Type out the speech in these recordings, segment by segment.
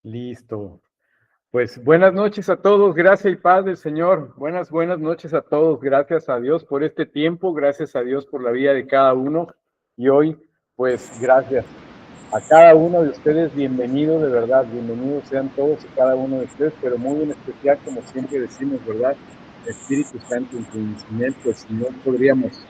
Listo. Pues buenas noches a todos, gracias y paz del Señor. Buenas noches a todos, gracias a Dios por este tiempo, gracias a Dios por la vida de cada uno. Y hoy, pues gracias a cada uno de ustedes, bienvenidos de verdad, bienvenidos sean todos y cada uno de ustedes, pero muy en especial, como siempre decimos, ¿verdad? Espíritu Santo, en sin él, pues no podríamos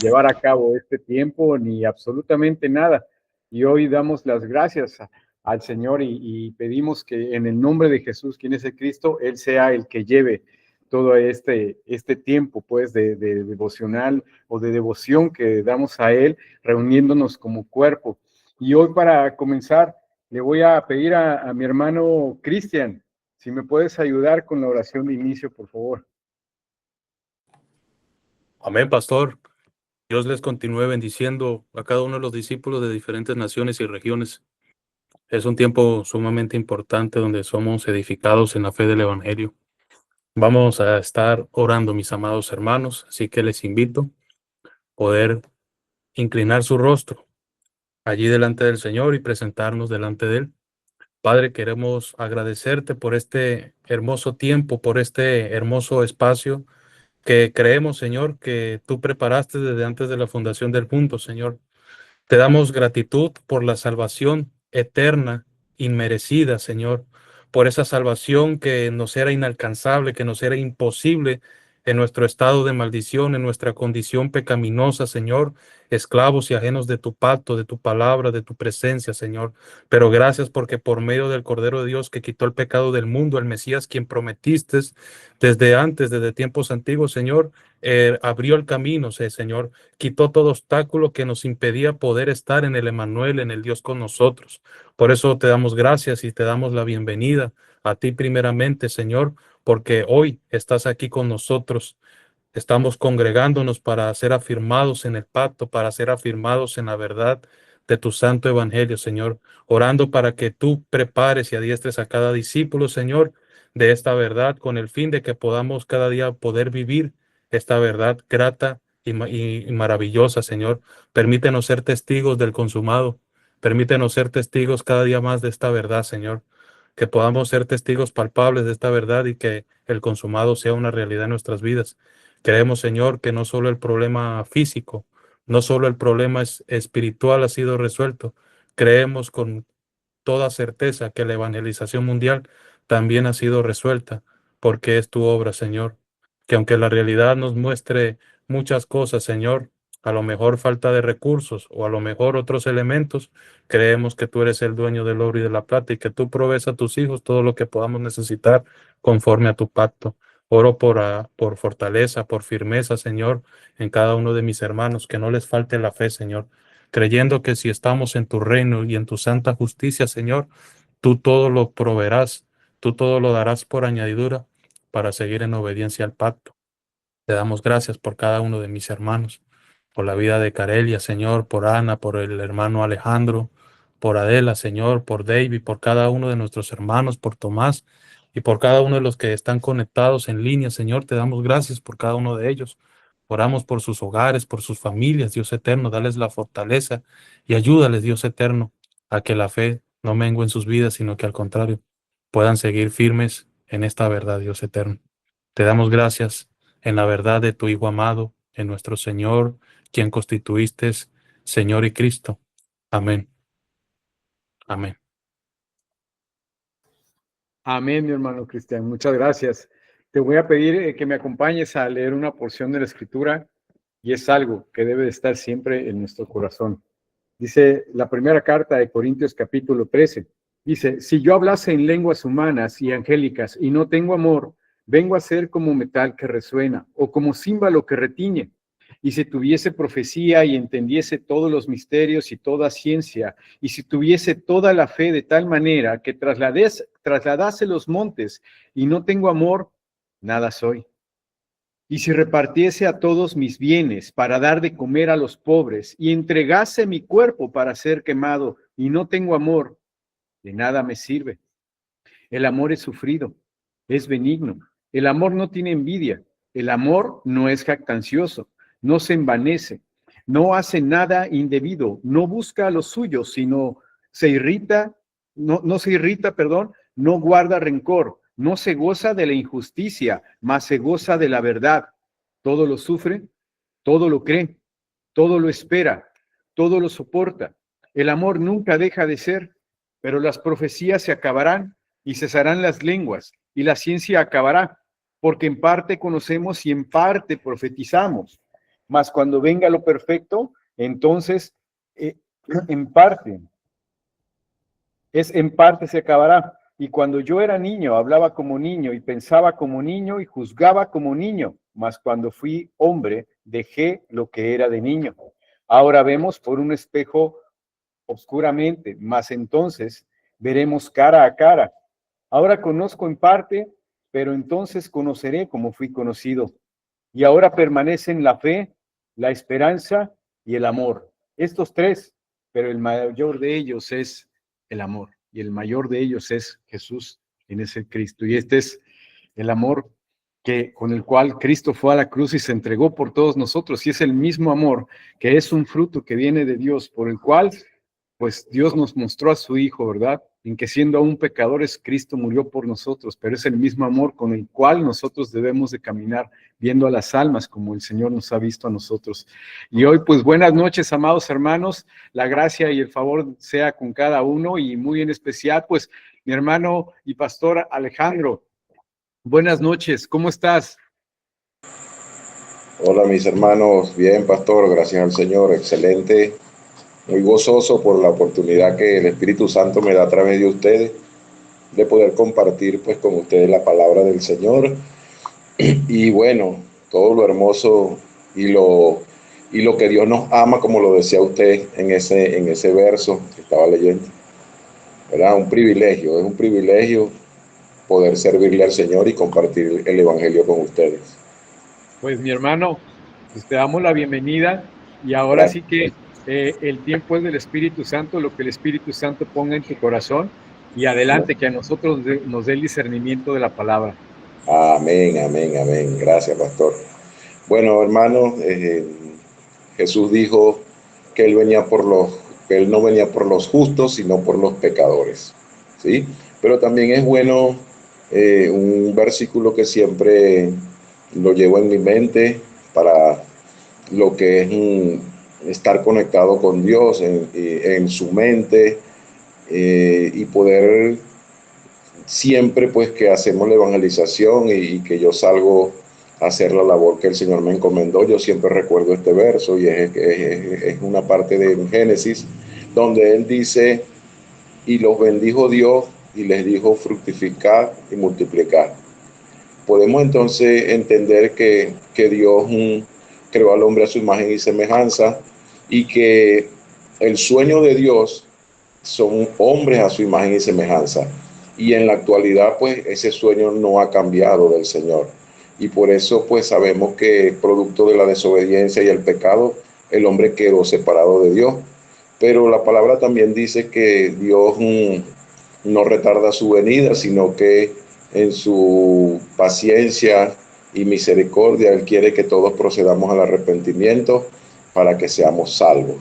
llevar a cabo este tiempo ni absolutamente nada. Y hoy damos las gracias al Señor y pedimos que en el nombre de Jesús, quien es el Cristo, Él sea el que lleve todo este tiempo, pues, de devocional o de devoción que damos a Él, reuniéndonos como cuerpo. Y hoy, para comenzar, le voy a pedir a mi hermano Cristian, si me puedes ayudar con la oración de inicio, por favor. Amén, pastor. Dios les continúe bendiciendo a cada uno de los discípulos de diferentes naciones y regiones. Es un tiempo sumamente importante donde somos edificados en la fe del Evangelio. Vamos a estar orando, mis amados hermanos, así que les invito a poder inclinar su rostro allí delante del Señor y presentarnos delante de Él. Padre, queremos agradecerte por este hermoso tiempo, por este hermoso espacio que creemos, Señor, que tú preparaste desde antes de la fundación del mundo, Señor. Te damos gratitud por la salvación eterna, inmerecida, Señor, por esa salvación que nos era inalcanzable, que nos era imposible en nuestro estado de maldición, en nuestra condición pecaminosa, Señor, esclavos y ajenos de tu pacto, de tu palabra, de tu presencia, Señor. Pero gracias porque por medio del Cordero de Dios que quitó el pecado del mundo, el Mesías, quien prometiste desde antes, desde tiempos antiguos, Señor, abrió el camino, Señor, quitó todo obstáculo que nos impedía poder estar en el Emmanuel, en el Dios con nosotros. Por eso te damos gracias y te damos la bienvenida a ti primeramente, Señor, porque hoy estás aquí con nosotros. Estamos congregándonos para ser afirmados en el pacto, para ser afirmados en la verdad de tu santo evangelio, Señor, orando para que tú prepares y adiestres a cada discípulo, Señor, de esta verdad, con el fin de que podamos cada día poder vivir esta verdad grata y maravillosa, Señor. Permítenos ser testigos del consumado. Permítenos ser testigos cada día más de esta verdad, Señor. Que podamos ser testigos palpables de esta verdad y que el consumado sea una realidad en nuestras vidas. Creemos, Señor, que no solo el problema físico, no solo el problema espiritual ha sido resuelto. Creemos con toda certeza que la evangelización mundial también ha sido resuelta, porque es tu obra, Señor. Que aunque la realidad nos muestre muchas cosas, Señor, a lo mejor falta de recursos o a lo mejor otros elementos, creemos que tú eres el dueño del oro y de la plata y que tú provees a tus hijos todo lo que podamos necesitar conforme a tu pacto. Oro por fortaleza, por firmeza, Señor, en cada uno de mis hermanos, que no les falte la fe, Señor, creyendo que si estamos en tu reino y en tu santa justicia, Señor, tú todo lo proveerás, tú todo lo darás por añadidura para seguir en obediencia al pacto. Te damos gracias por cada uno de mis hermanos, por la vida de Carelia, Señor, por Ana, por el hermano Alejandro, por Adela, Señor, por David, por cada uno de nuestros hermanos, por Tomás y por cada uno de los que están conectados en línea, Señor. Te damos gracias por cada uno de ellos. Oramos por sus hogares, por sus familias, Dios eterno, dales la fortaleza y ayúdales, Dios eterno, a que la fe no mengue en sus vidas, sino que al contrario, puedan seguir firmes en esta verdad, Dios eterno. Te damos gracias en la verdad de tu Hijo amado, en nuestro Señor, quien constituiste Señor y Cristo. Amén. Amén. Amén, mi hermano Cristian, muchas gracias. Te voy a pedir que me acompañes a leer una porción de la Escritura y es algo que debe de estar siempre en nuestro corazón. Dice la primera carta de Corintios capítulo 13. Dice, si yo hablase en lenguas humanas y angélicas y no tengo amor, vengo a ser como metal que resuena o como címbalo que retiñe. Y si tuviese profecía y entendiese todos los misterios y toda ciencia, y si tuviese toda la fe de tal manera que trasladase los montes y no tengo amor, nada soy. Y si repartiese a todos mis bienes para dar de comer a los pobres y entregase mi cuerpo para ser quemado y no tengo amor, de nada me sirve. El amor es sufrido, es benigno. El amor no tiene envidia. El amor no es jactancioso, no se envanece, no hace nada indebido, no busca lo suyo, sino se irrita no se irrita, perdón, no guarda rencor, no se goza de la injusticia, mas se goza de la verdad. Todo lo sufre, todo lo cree, todo lo espera, todo lo soporta. El amor nunca deja de ser, pero las profecías se acabarán y cesarán las lenguas, y la ciencia acabará, porque en parte conocemos y en parte profetizamos. Mas cuando venga lo perfecto, entonces en parte se acabará. Y cuando yo era niño, hablaba como niño y pensaba como niño y juzgaba como niño, mas cuando fui hombre, dejé lo que era de niño. Ahora vemos por un espejo oscuramente, mas entonces veremos cara a cara. Ahora conozco en parte, pero entonces conoceré como fui conocido. Y ahora permanecen la fe, la esperanza y el amor. Estos tres, pero el mayor de ellos es el amor. Y el mayor de ellos es Jesús, quien es el Cristo. Y este es el amor con el cual Cristo fue a la cruz y se entregó por todos nosotros. Y es el mismo amor que es un fruto que viene de Dios, por el cual pues Dios nos mostró a su Hijo, ¿verdad? En que siendo aún pecadores, Cristo murió por nosotros, pero es el mismo amor con el cual nosotros debemos de caminar, viendo a las almas como el Señor nos ha visto a nosotros. Y hoy, pues buenas noches, amados hermanos, la gracia y el favor sea con cada uno, y muy en especial, pues mi hermano y pastor Alejandro. Buenas noches, ¿cómo estás? Hola mis hermanos, bien pastor, gracias al Señor, excelente. Muy gozoso por la oportunidad que el Espíritu Santo me da a través de ustedes, de poder compartir pues con ustedes la palabra del Señor. Y bueno, todo lo hermoso y lo que Dios nos ama, como lo decía usted en ese verso que estaba leyendo. ¿Verdad? Es un privilegio poder servirle al Señor y compartir el Evangelio con ustedes. Pues mi hermano, pues te damos la bienvenida, y ahora Gracias. sí que el tiempo es del Espíritu Santo, lo que el Espíritu Santo ponga en tu corazón, y adelante, que a nosotros nos dé el discernimiento de la palabra. Amén, amén, amén. Gracias, pastor. Bueno, hermanos, Jesús dijo que que él no venía por los justos, sino por los pecadores. ¿Sí? Pero también es bueno un versículo que siempre lo llevo en mi mente para lo que es estar conectado con Dios en su mente, y poder siempre pues que hacemos la evangelización y que yo salgo a hacer la labor que el Señor me encomendó, yo siempre recuerdo este verso, y es una parte de Génesis donde Él dice: y los bendijo Dios y les dijo: fructificad y multiplicad. Podemos entonces entender que Dios creó al hombre a su imagen y semejanza, y que el sueño de Dios son hombres a su imagen y semejanza. Y en la actualidad, pues, ese sueño no ha cambiado del Señor. Y por eso, pues, sabemos que producto de la desobediencia y el pecado, el hombre quedó separado de Dios. Pero la palabra también dice que Dios no retarda su venida, sino que en su paciencia y misericordia, Él quiere que todos procedamos al arrepentimiento para que seamos salvos.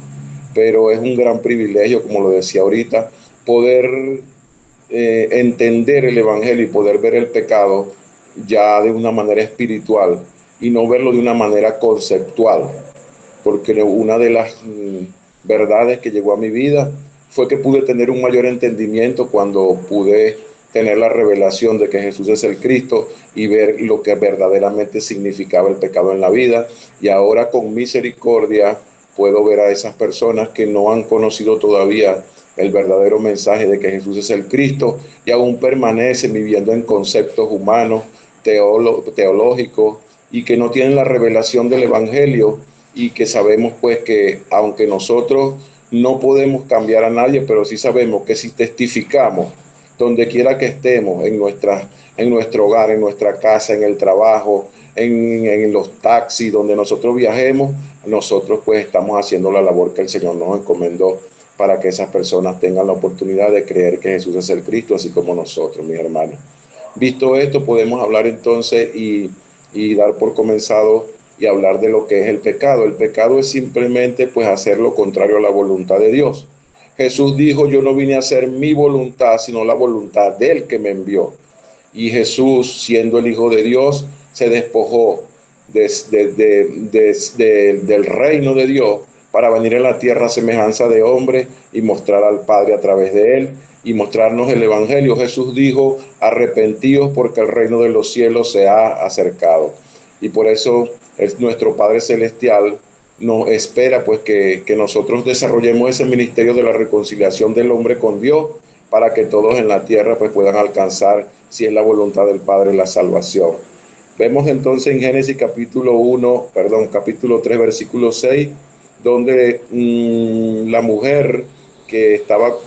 Pero es un gran privilegio, como lo decía ahorita, poder entender el Evangelio y poder ver el pecado ya de una manera espiritual y no verlo de una manera conceptual, porque una de las verdades que llegó a mi vida fue que pude tener un mayor entendimiento cuando pude tener la revelación de que Jesús es el Cristo y ver lo que verdaderamente significaba el pecado en la vida. Y ahora, con misericordia, puedo ver a esas personas que no han conocido todavía el verdadero mensaje de que Jesús es el Cristo y aún permanecen viviendo en conceptos humanos, teológicos, y que no tienen la revelación del Evangelio, y que sabemos pues que aunque nosotros no podemos cambiar a nadie, pero sí sabemos que si testificamos donde quiera que estemos, en nuestro hogar, en nuestra casa, en el trabajo, en los taxis, donde nosotros viajemos, nosotros pues estamos haciendo la labor que el Señor nos encomendó, para que esas personas tengan la oportunidad de creer que Jesús es el Cristo, así como nosotros, mis hermanos. Visto esto, podemos hablar entonces y dar por comenzado y hablar de lo que es el pecado. El pecado es simplemente pues hacer lo contrario a la voluntad de Dios. Jesús dijo, yo no vine a hacer mi voluntad, sino la voluntad del que me envió. Y Jesús, siendo el Hijo de Dios, se despojó del reino de Dios para venir a la tierra a semejanza de hombre y mostrar al Padre a través de él y mostrarnos el Evangelio. Jesús dijo, arrepentíos porque el reino de los cielos se ha acercado. Y por eso nuestro Padre Celestial nos espera pues que nosotros desarrollemos ese ministerio de la reconciliación del hombre con Dios para que todos en la tierra pues puedan alcanzar, si es la voluntad del Padre, la salvación. Vemos entonces en Génesis capítulo 3, versículo 6, donde la mujer que estaba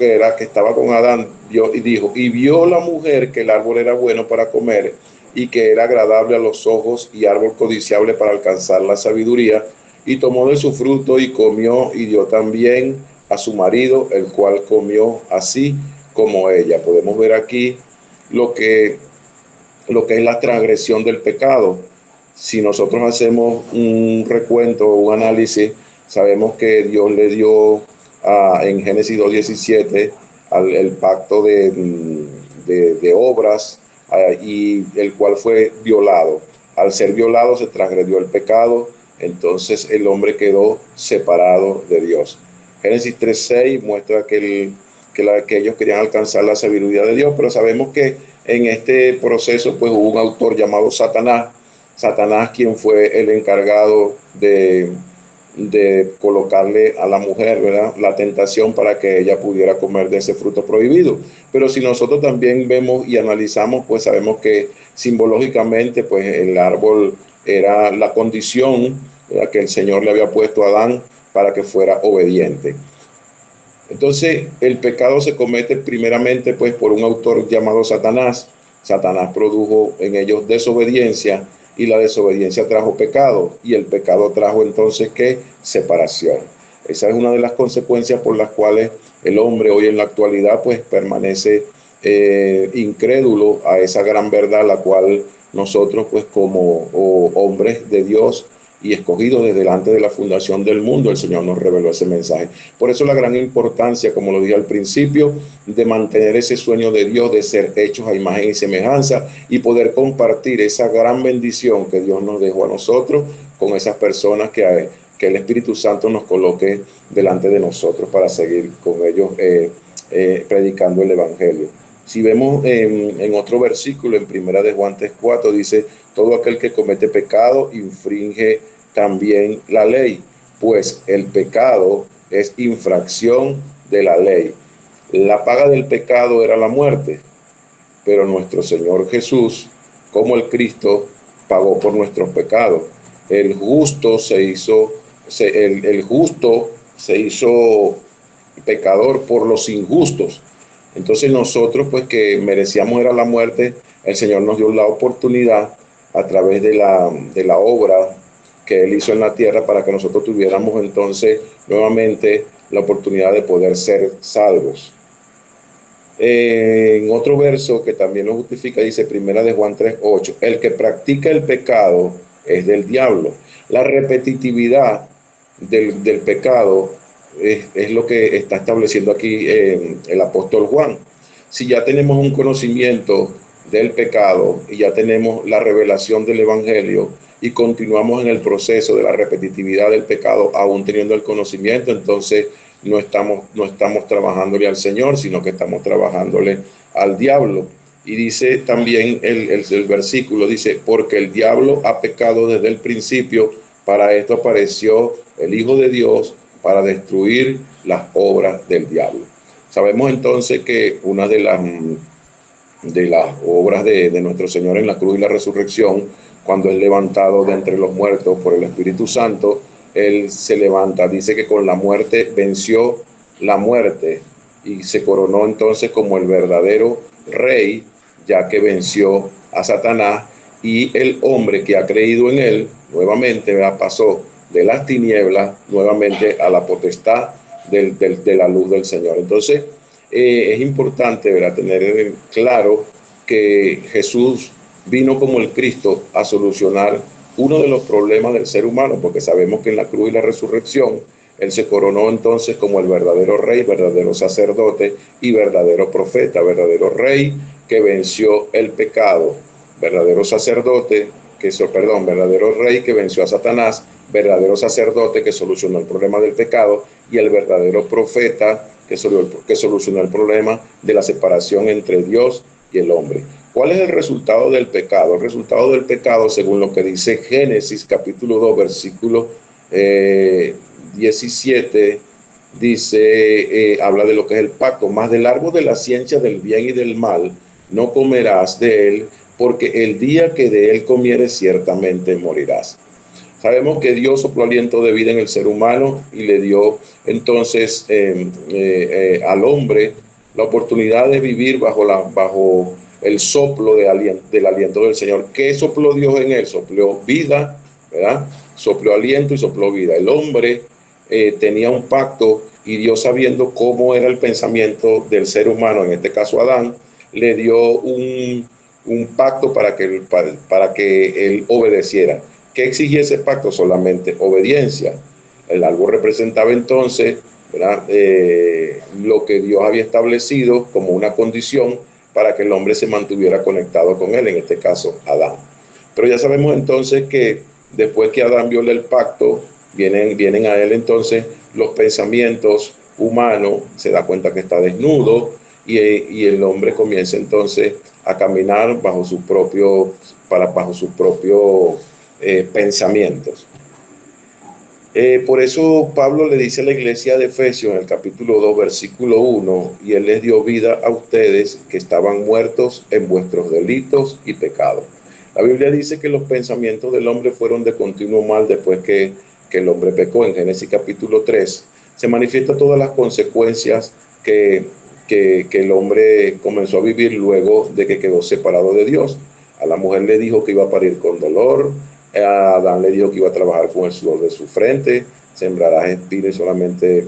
con Adán vio la mujer que el árbol era bueno para comer y que era agradable a los ojos y árbol codiciable para alcanzar la sabiduría, y tomó de su fruto y comió y dio también a su marido, el cual comió así como ella. Podemos ver aquí lo que es la transgresión del pecado. Si nosotros hacemos un recuento o un análisis, sabemos que Dios le dio en Génesis 2:17 el pacto de obras y el cual fue violado. Al ser violado se transgredió el pecado, entonces el hombre quedó separado de Dios. Génesis 3:6 muestra que ellos querían alcanzar la sabiduría de Dios, pero sabemos que en este proceso pues hubo un autor llamado Satanás, quien fue el encargado de colocarle a la mujer, ¿verdad?, la tentación para que ella pudiera comer de ese fruto prohibido. Pero si nosotros también vemos y analizamos, pues sabemos que simbológicamente pues el árbol era la condición, ¿verdad?, que el Señor le había puesto a Adán para que fuera obediente. Entonces el pecado se comete primeramente pues por un autor llamado Satanás. Satanás produjo en ellos desobediencia y la desobediencia trajo pecado y el pecado trajo entonces ¿qué? Separación. Esa es una de las consecuencias por las cuales el hombre hoy en la actualidad pues permanece incrédulo a esa gran verdad, la cual nosotros pues como hombres de Dios y escogidos desde delante de la fundación del mundo, el Señor nos reveló ese mensaje. Por eso la gran importancia, como lo dije al principio, de mantener ese sueño de Dios, de ser hechos a imagen y semejanza y poder compartir esa gran bendición que Dios nos dejó a nosotros con esas personas que el Espíritu Santo nos coloque delante de nosotros para seguir con ellos predicando el Evangelio. Si vemos en otro versículo, en Primera de Juan 3:4, dice, todo aquel que comete pecado infringe también la ley, pues el pecado es infracción de la ley. La paga del pecado era la muerte, pero nuestro Señor Jesús, como el Cristo, pagó por nuestros pecados. El justo se hizo pecador por los injustos. Entonces nosotros, pues que merecíamos era la muerte, el Señor nos dio la oportunidad a través de la obra que Él hizo en la tierra para que nosotros tuviéramos entonces nuevamente la oportunidad de poder ser salvos. En otro verso que también lo justifica, dice Primera de Juan 3:8, el que practica el pecado es del diablo. La repetitividad del pecado es lo que está estableciendo aquí el apóstol Juan. Si ya tenemos un conocimiento del pecado y ya tenemos la revelación del Evangelio y continuamos en el proceso de la repetitividad del pecado aún teniendo el conocimiento, entonces no estamos trabajándole al Señor, sino que estamos trabajándole al diablo. Y dice también el versículo, dice, porque el diablo ha pecado desde el principio, para esto apareció el Hijo de Dios, para destruir las obras del diablo. Sabemos entonces que una de las obras de nuestro Señor en la cruz y la resurrección, cuando es levantado de entre los muertos por el Espíritu Santo, Él se levanta, dice que con la muerte venció la muerte y se coronó entonces como el verdadero rey, ya que venció a Satanás, y el hombre que ha creído en Él nuevamente pasó de las tinieblas nuevamente a la potestad de la luz del Señor. Entonces es importante, ¿verdad?, tener claro que Jesús vino como el Cristo a solucionar uno de los problemas del ser humano, porque sabemos que en la cruz y la resurrección Él se coronó entonces como el verdadero rey, verdadero sacerdote y verdadero profeta, verdadero rey que venció el pecado, verdadero sacerdote, verdadero rey que venció a Satanás, verdadero sacerdote que solucionó el problema del pecado y el verdadero profeta que solucionó el problema de la separación entre Dios y el hombre. ¿Cuál es el resultado del pecado? El resultado del pecado, según lo que dice Génesis capítulo 2, versículo 17, dice, habla de lo que es el pacto. Más del árbol de la ciencia del bien y del mal no comerás de él, porque el día que de él comieres ciertamente morirás. Sabemos que Dios sopló aliento de vida en el ser humano y le dio entonces al hombre la oportunidad de vivir bajo el soplo del aliento del Señor. ¿Qué sopló Dios en él? Sopló vida, ¿verdad? Sopló aliento y sopló vida. El hombre tenía un pacto y Dios, sabiendo cómo era el pensamiento del ser humano, en este caso Adán, le dio un pacto para que él obedeciera. ¿Qué exigía ese pacto? Solamente obediencia. El árbol representaba entonces, ¿verdad? Lo que Dios había establecido como una condición para que el hombre se mantuviera conectado con él, en este caso Adán. Pero ya sabemos entonces que después que Adán viola el pacto, vienen a él entonces los pensamientos humanos, se da cuenta que está desnudo y el hombre comienza entonces a caminar bajo sus propios pensamientos. Por eso Pablo le dice a la iglesia de Efesios en el capítulo 2, versículo 1, y él les dio vida a ustedes que estaban muertos en vuestros delitos y pecados. La Biblia dice que los pensamientos del hombre fueron de continuo mal después que el hombre pecó. En Génesis capítulo 3 se manifiestan todas las consecuencias que el hombre comenzó a vivir luego de que quedó separado de Dios. A la mujer le dijo que iba a parir con dolor. A Adán le dijo que iba a trabajar con el sudor de su frente, sembrarás espinos y solamente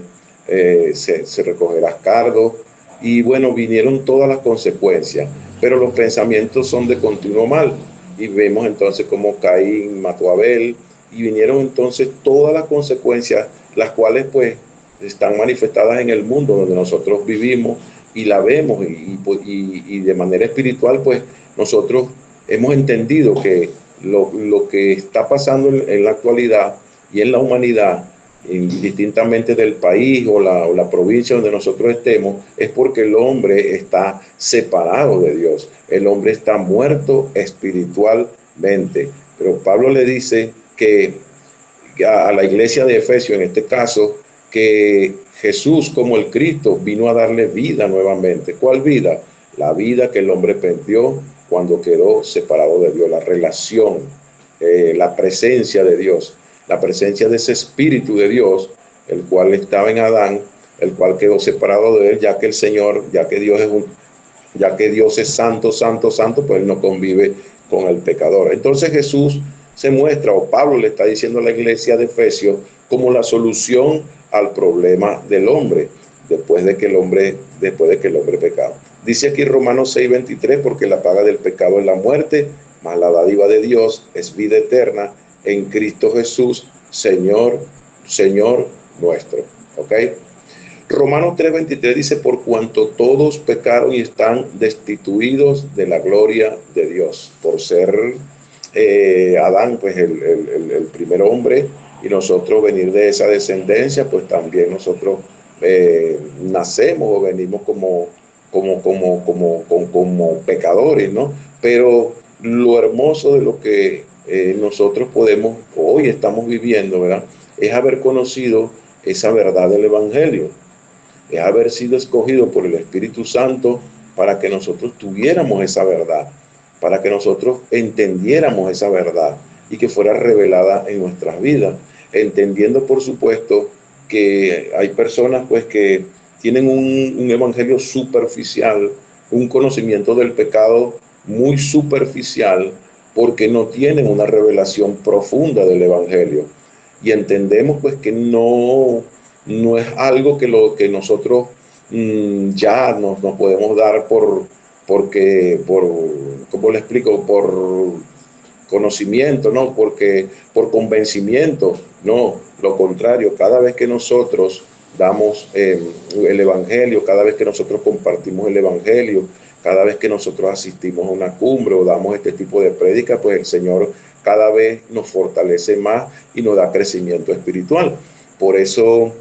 se recogerás cardo. Y bueno, vinieron todas las consecuencias, pero los pensamientos son de continuo mal. Y vemos entonces cómo Caín mató a Abel, y vinieron entonces todas las consecuencias, las cuales pues están manifestadas en el mundo donde nosotros vivimos y la vemos, y de manera espiritual pues nosotros hemos entendido que lo que está pasando en la actualidad y en la humanidad, indistintamente del país o la provincia donde nosotros estemos, es porque el hombre está separado de Dios. El hombre está muerto espiritualmente. Pero Pablo le dice que a la iglesia de Efesios, en este caso, que Jesús como el Cristo vino a darle vida nuevamente. ¿Cuál vida? La vida que el hombre perdió cuando quedó separado de Dios, la relación, la presencia de Dios, la presencia de ese Espíritu de Dios, el cual estaba en Adán, el cual quedó separado de él, ya que el Señor, ya que Dios es santo, santo, santo, pues él no convive con el pecador. Entonces Jesús se muestra, o Pablo le está diciendo a la iglesia de Efesios, como la solución al problema del hombre, después de que el hombre pecaba. Dice aquí Romanos 6:23, porque la paga del pecado es la muerte, mas la dádiva de Dios es vida eterna en Cristo Jesús, Señor nuestro. ¿Ok? Romanos 3:23 dice, por cuanto todos pecaron y están destituidos de la gloria de Dios, por ser Adán pues el primer hombre, y nosotros venir de esa descendencia, pues también nosotros nacemos o venimos como pecadores, ¿no? Pero lo hermoso de lo que nosotros hoy estamos viviendo, ¿verdad? Es haber conocido esa verdad del Evangelio, es haber sido escogido por el Espíritu Santo para que nosotros tuviéramos esa verdad, para que nosotros entendiéramos esa verdad y que fuera revelada en nuestras vidas, entendiendo por supuesto que hay personas pues que tienen un evangelio superficial, un conocimiento del pecado muy superficial, porque no tienen una revelación profunda del evangelio. Y entendemos pues que no es algo que nosotros ya nos podemos dar ¿cómo le explico? conocimiento, no, porque por convencimiento, no, lo contrario, cada vez que nosotros damos el Evangelio, cada vez que nosotros compartimos el Evangelio, cada vez que nosotros asistimos a una cumbre o damos este tipo de prédica, pues el Señor cada vez nos fortalece más y nos da crecimiento espiritual. Por eso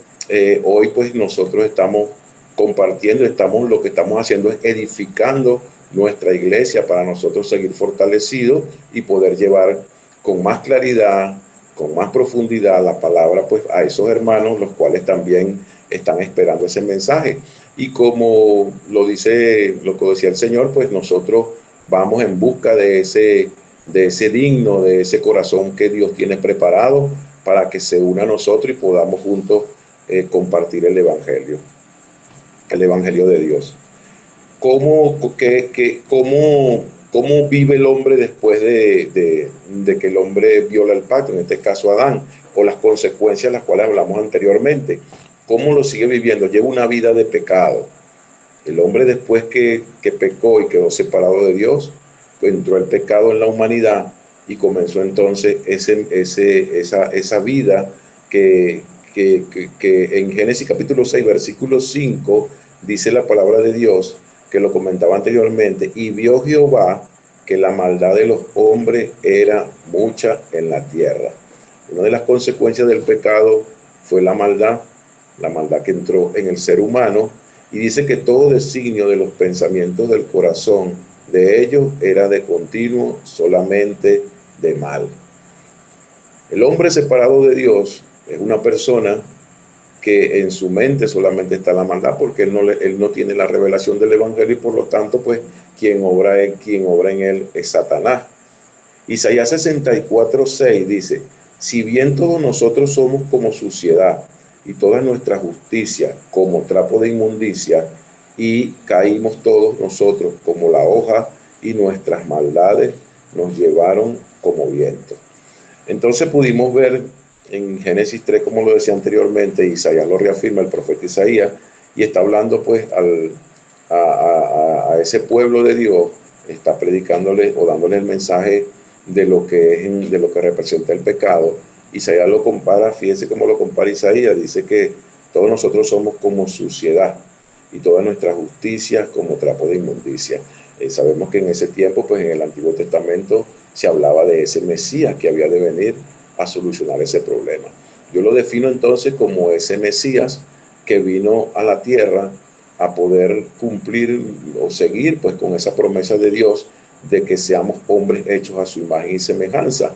hoy pues nosotros estamos compartiendo, lo que estamos haciendo es edificando nuestra iglesia para nosotros seguir fortalecidos y poder llevar con más claridad, con más profundidad la palabra pues a esos hermanos, los cuales también están esperando ese mensaje. Y como lo que decía el Señor, pues nosotros vamos en busca de ese digno, de ese corazón que Dios tiene preparado para que se una a nosotros y podamos juntos compartir el Evangelio de Dios. ¿Cómo vive el hombre después de que el hombre viola el pacto, en este caso Adán, o las consecuencias las cuales hablamos anteriormente? ¿Cómo lo sigue viviendo? Lleva una vida de pecado. El hombre después que pecó y quedó separado de Dios, pues entró el pecado en la humanidad y comenzó entonces esa vida que en Génesis capítulo 6, versículo 5, dice la palabra de Dios, que lo comentaba anteriormente, y vio Jehová que la maldad de los hombres era mucha en la tierra. Una de las consecuencias del pecado fue la maldad que entró en el ser humano, y dice que todo designio de los pensamientos del corazón de ellos era de continuo solamente de mal. El hombre separado de Dios es una persona que en su mente solamente está la maldad, porque él no tiene la revelación del Evangelio, y por lo tanto, pues, quien obra en él es Satanás. Isaías 64:6 dice, si bien todos nosotros somos como suciedad, y toda nuestra justicia como trapo de inmundicia, y caímos todos nosotros como la hoja, y nuestras maldades nos llevaron como viento. Entonces pudimos ver en Génesis 3, como lo decía anteriormente, Isaías lo reafirma, el profeta Isaías, y está hablando pues a ese pueblo de Dios, está predicándole o dándole el mensaje de lo que representa el pecado. Isaías lo compara, fíjense cómo lo compara Isaías, dice que todos nosotros somos como suciedad y toda nuestra justicia como trapo de inmundicia. Sabemos que en ese tiempo, pues en el Antiguo Testamento, se hablaba de ese Mesías que había de venir a solucionar ese problema. Yo lo defino entonces como ese Mesías que vino a la tierra a poder cumplir o seguir pues con esa promesa de Dios de que seamos hombres hechos a su imagen y semejanza.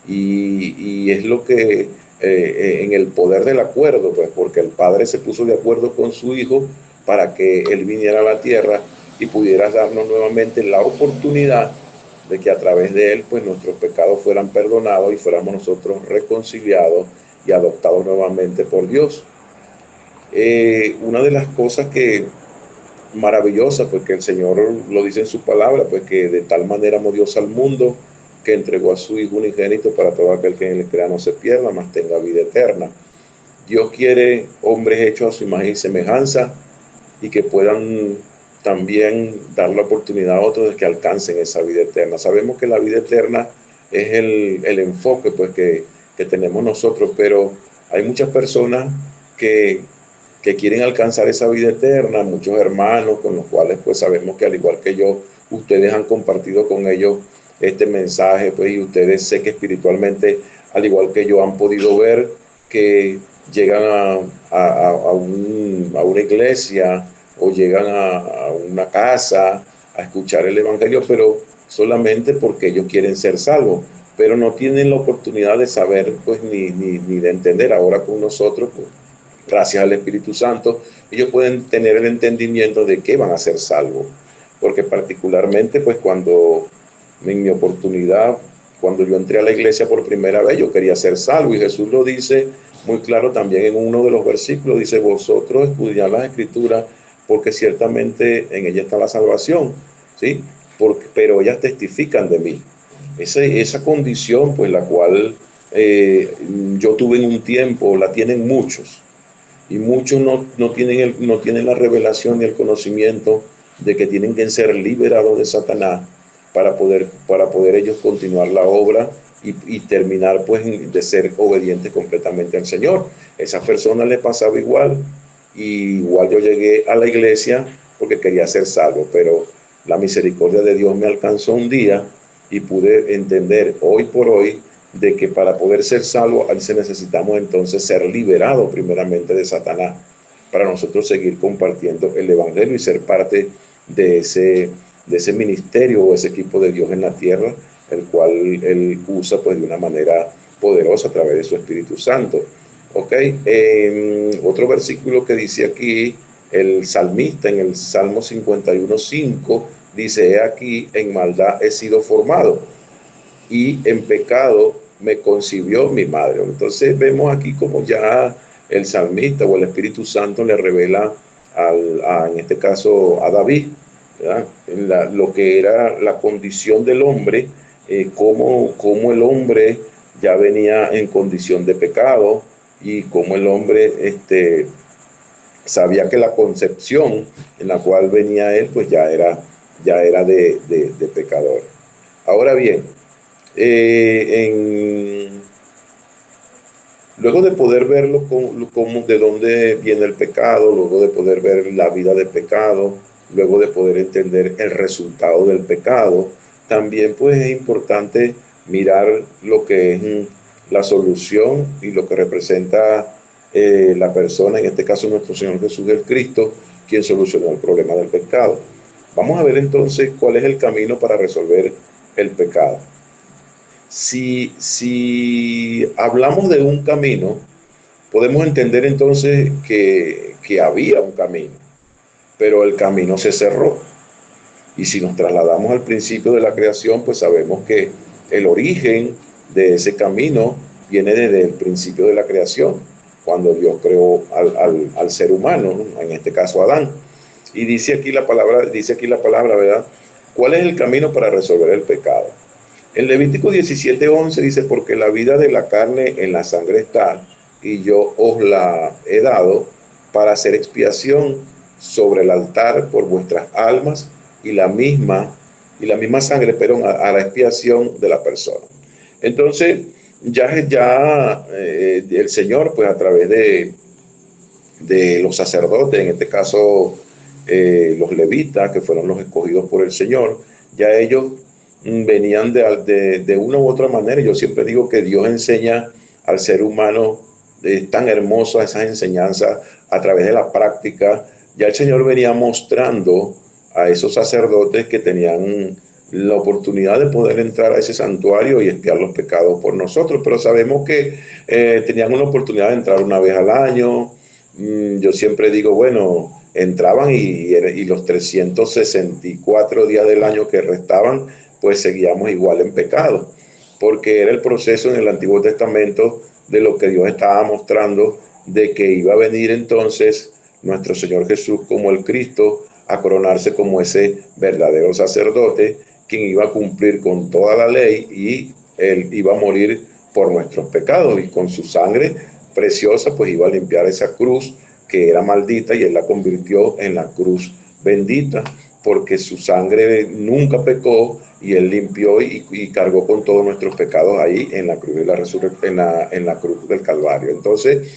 Y es lo que en el poder del acuerdo, pues porque el Padre se puso de acuerdo con su Hijo para que Él viniera a la tierra y pudiera darnos nuevamente la oportunidad de que a través de Él pues nuestros pecados fueran perdonados y fuéramos nosotros reconciliados y adoptados nuevamente por Dios. Una de las cosas que maravillosa, porque el Señor lo dice en su palabra, pues que de tal manera amó Dios al mundo que entregó a su Hijo unigénito para todo aquel que en él crea no se pierda, mas tenga vida eterna. Dios quiere hombres hechos a su imagen y semejanza y que puedan también dar la oportunidad a otros de que alcancen esa vida eterna. Sabemos que la vida eterna es el enfoque pues que tenemos nosotros, pero hay muchas personas que quieren alcanzar esa vida eterna, muchos hermanos con los cuales pues sabemos que al igual que yo, ustedes han compartido con ellos este mensaje, pues, y ustedes sé que espiritualmente, al igual que yo, han podido ver que llegan a una iglesia o llegan a una casa a escuchar el Evangelio, pero solamente porque ellos quieren ser salvos, pero no tienen la oportunidad de saber pues ni de entender. Ahora con nosotros, pues, gracias al Espíritu Santo, ellos pueden tener el entendimiento de que van a ser salvos, porque particularmente pues cuando en mi oportunidad, cuando yo entré a la iglesia por primera vez, yo quería ser salvo, y Jesús lo dice muy claro también en uno de los versículos, dice, vosotros estudiad las Escrituras, porque ciertamente en ella está la salvación, ¿sí? Pero ellas testifican de mí. Esa condición, pues la cual yo tuve en un tiempo, la tienen muchos, y muchos no tienen la revelación y el conocimiento de que tienen que ser liberados de Satanás para poder ellos continuar la obra y terminar pues de ser obedientes completamente al Señor. Esa persona le pasaba igual, y igual yo llegué a la iglesia porque quería ser salvo, pero la misericordia de Dios me alcanzó un día y pude entender hoy por hoy de que para poder ser salvo necesitamos entonces ser liberados primeramente de Satanás, para nosotros seguir compartiendo el evangelio y ser parte de ese ministerio o ese equipo de Dios en la tierra, el cual él usa pues de una manera poderosa a través de su Espíritu Santo. Ok, otro versículo que dice aquí el salmista en el Salmo 51:5 dice: he aquí, en maldad he sido formado, y en pecado me concibió mi madre. Entonces vemos aquí como ya el salmista o el Espíritu Santo le revela en este caso a David, lo que era la condición del hombre, cómo el hombre ya venía en condición de pecado, y cómo el hombre sabía que la concepción en la cual venía él pues ya era de pecador. Ahora bien, luego de poder verlo como de dónde viene el pecado, luego de poder ver la vida de pecado, luego de poder entender el resultado del pecado, también pues es importante mirar lo que es la solución y lo que representa la persona, en este caso nuestro Señor Jesús el Cristo, quien solucionó el problema del pecado. Vamos a ver entonces cuál es el camino para resolver el pecado. Si hablamos de un camino, podemos entender entonces que había un camino, pero el camino se cerró. Y si nos trasladamos al principio de la creación, pues sabemos que el origen de ese camino viene desde el principio de la creación, cuando Dios creó al ser humano, en este caso Adán. Y dice aquí la palabra, ¿verdad? ¿Cuál es el camino para resolver el pecado? En Levítico 17:11 dice: porque la vida de la carne en la sangre está, y yo os la he dado para hacer expiación sobre el altar por vuestras almas, y la misma sangre, pero a la expiación de la persona. Entonces, el Señor, pues a través de los sacerdotes, en este caso los levitas, que fueron los escogidos por el Señor, ya ellos venían de una u otra manera. Yo siempre digo que Dios enseña al ser humano, tan hermoso esas enseñanzas a través de la práctica. Ya el Señor venía mostrando a esos sacerdotes que tenían la oportunidad de poder entrar a ese santuario y expiar los pecados por nosotros, pero sabemos que tenían una oportunidad de entrar una vez al año. Yo siempre digo, bueno, entraban y los 364 días del año que restaban, pues seguíamos igual en pecado, porque era el proceso en el Antiguo Testamento de lo que Dios estaba mostrando, de que iba a venir entonces nuestro Señor Jesús como el Cristo, a coronarse como ese verdadero sacerdote, quien iba a cumplir con toda la ley, y él iba a morir por nuestros pecados, y con su sangre preciosa pues iba a limpiar esa cruz que era maldita, y él la convirtió en la cruz bendita, porque su sangre nunca pecó, y él limpió y cargó con todos nuestros pecados ahí en la cruz de la en la cruz del Calvario. Entonces,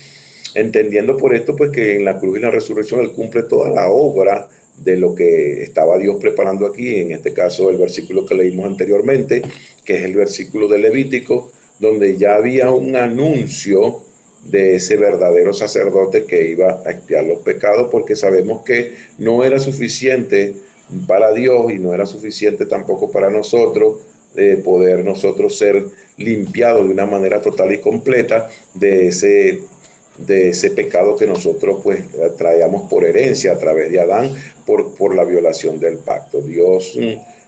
entendiendo por esto pues que en la cruz y la resurrección él cumple toda la obra de lo que estaba Dios preparando aquí, en este caso el versículo que leímos anteriormente, que es el versículo de Levítico, donde ya había un anuncio de ese verdadero sacerdote que iba a expiar los pecados, porque sabemos que no era suficiente para Dios y no era suficiente tampoco para nosotros poder nosotros ser limpiados de una manera total y completa de ese pecado que nosotros pues traíamos por herencia a través de Adán por la violación del pacto. Dios,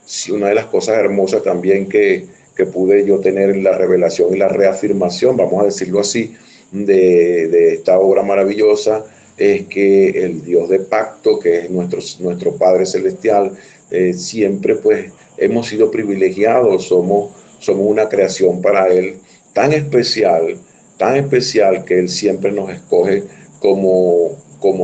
sí, una de las cosas hermosas también que pude yo tener la revelación y la reafirmación, vamos a decirlo así, de esta obra maravillosa, es que el Dios de pacto, que es nuestro Padre Celestial, siempre pues hemos sido privilegiados, somos una creación para Él tan especial que Él siempre nos escoge como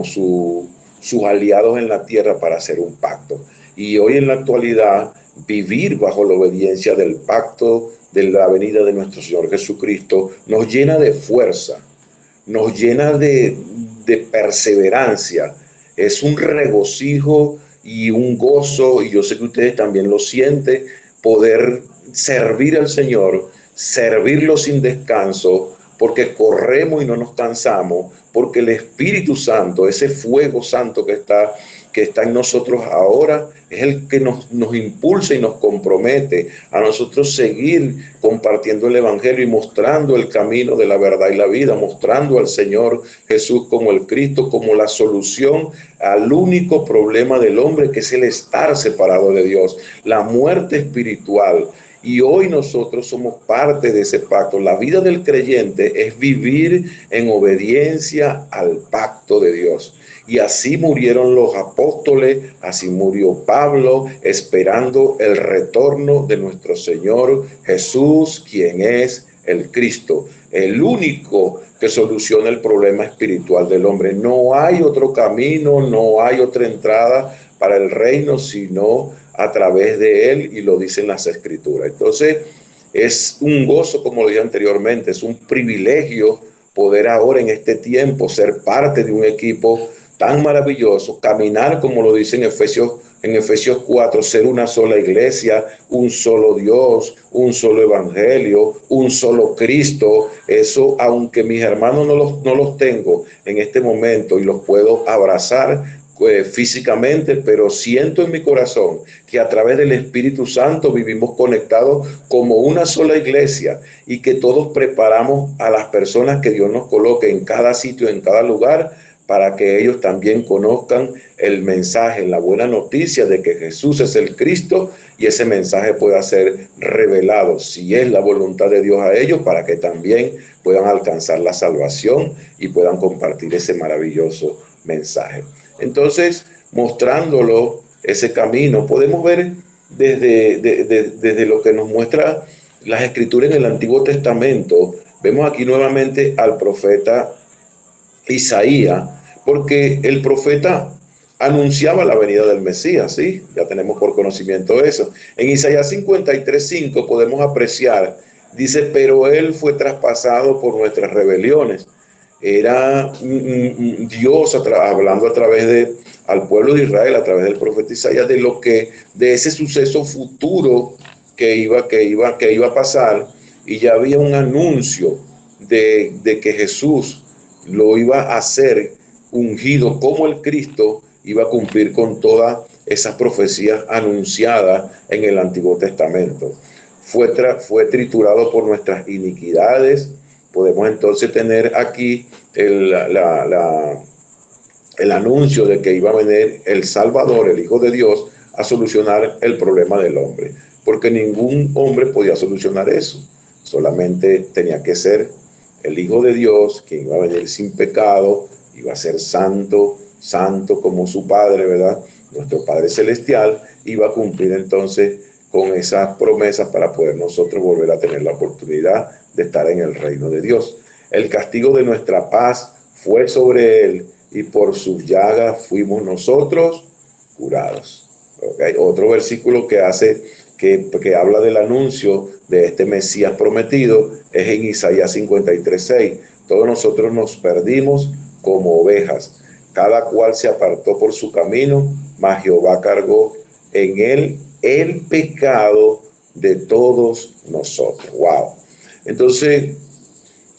sus aliados en la tierra para hacer un pacto. Y hoy en la actualidad vivir bajo la obediencia del pacto de la venida de nuestro Señor Jesucristo nos llena de fuerza, nos llena de perseverancia. Es un regocijo y un gozo, y yo sé que ustedes también lo sienten, poder servir al Señor, servirlo sin descanso, porque corremos y no nos cansamos, porque el Espíritu Santo, ese fuego santo que está en nosotros ahora, es el que nos impulsa y nos compromete a nosotros seguir compartiendo el Evangelio y mostrando el camino de la verdad y la vida, mostrando al Señor Jesús como el Cristo, como la solución al único problema del hombre, que es el estar separado de Dios, la muerte espiritual. Y hoy nosotros somos parte de ese pacto. La vida del creyente es vivir en obediencia al pacto de Dios. Y así murieron los apóstoles, así murió Pablo, esperando el retorno de nuestro Señor Jesús, quien es el Cristo, el único que soluciona el problema espiritual del hombre. No hay otro camino, no hay otra entrada para el reino, sino a través de él, y lo dicen las Escrituras. Entonces, es un gozo, como lo dije anteriormente, es un privilegio poder ahora en este tiempo ser parte de un equipo tan maravilloso, caminar como lo dice en Efesios 4, ser una sola iglesia, un solo Dios, un solo evangelio, un solo Cristo. Eso, aunque mis hermanos no los tengo en este momento y los puedo abrazar físicamente, pero siento en mi corazón que a través del Espíritu Santo vivimos conectados como una sola iglesia, y que todos preparamos a las personas que Dios nos coloque en cada sitio, en cada lugar, para que ellos también conozcan el mensaje, la buena noticia de que Jesús es el Cristo, y ese mensaje pueda ser revelado, si es la voluntad de Dios, a ellos, para que también puedan alcanzar la salvación y puedan compartir ese maravilloso mensaje. Entonces, mostrándolo ese camino, podemos ver desde lo que nos muestra las Escrituras en el Antiguo Testamento. Vemos aquí nuevamente al profeta Isaías, porque el profeta anunciaba la venida del Mesías, ¿sí? Ya tenemos por conocimiento eso. En Isaías 53:5 podemos apreciar, dice, pero él fue traspasado por nuestras rebeliones. Era Dios hablando a través al pueblo de Israel, a través del profeta Isaías, de ese suceso futuro que iba a pasar, y ya había un anuncio de que Jesús lo iba a hacer ungido como el Cristo, iba a cumplir con todas esas profecías anunciadas en el Antiguo Testamento. Fue triturado por nuestras iniquidades. Podemos entonces tener aquí el anuncio de que iba a venir el Salvador, el Hijo de Dios, a solucionar el problema del hombre, porque ningún hombre podía solucionar eso. Solamente tenía que ser el Hijo de Dios, quien iba a venir sin pecado, iba a ser santo, santo como su Padre, ¿verdad? Nuestro Padre Celestial, iba a cumplir entonces con esas promesas para poder nosotros volver a tener la oportunidad de estar en el reino de Dios. El castigo de nuestra paz fue sobre él, y por sus llagas fuimos nosotros curados. ¿Okay? Otro versículo que habla del anuncio de este Mesías prometido es en Isaías 53:6. Todos nosotros nos perdimos como ovejas, cada cual se apartó por su camino, mas Jehová cargó en él el pecado de todos nosotros. Wow. Entonces,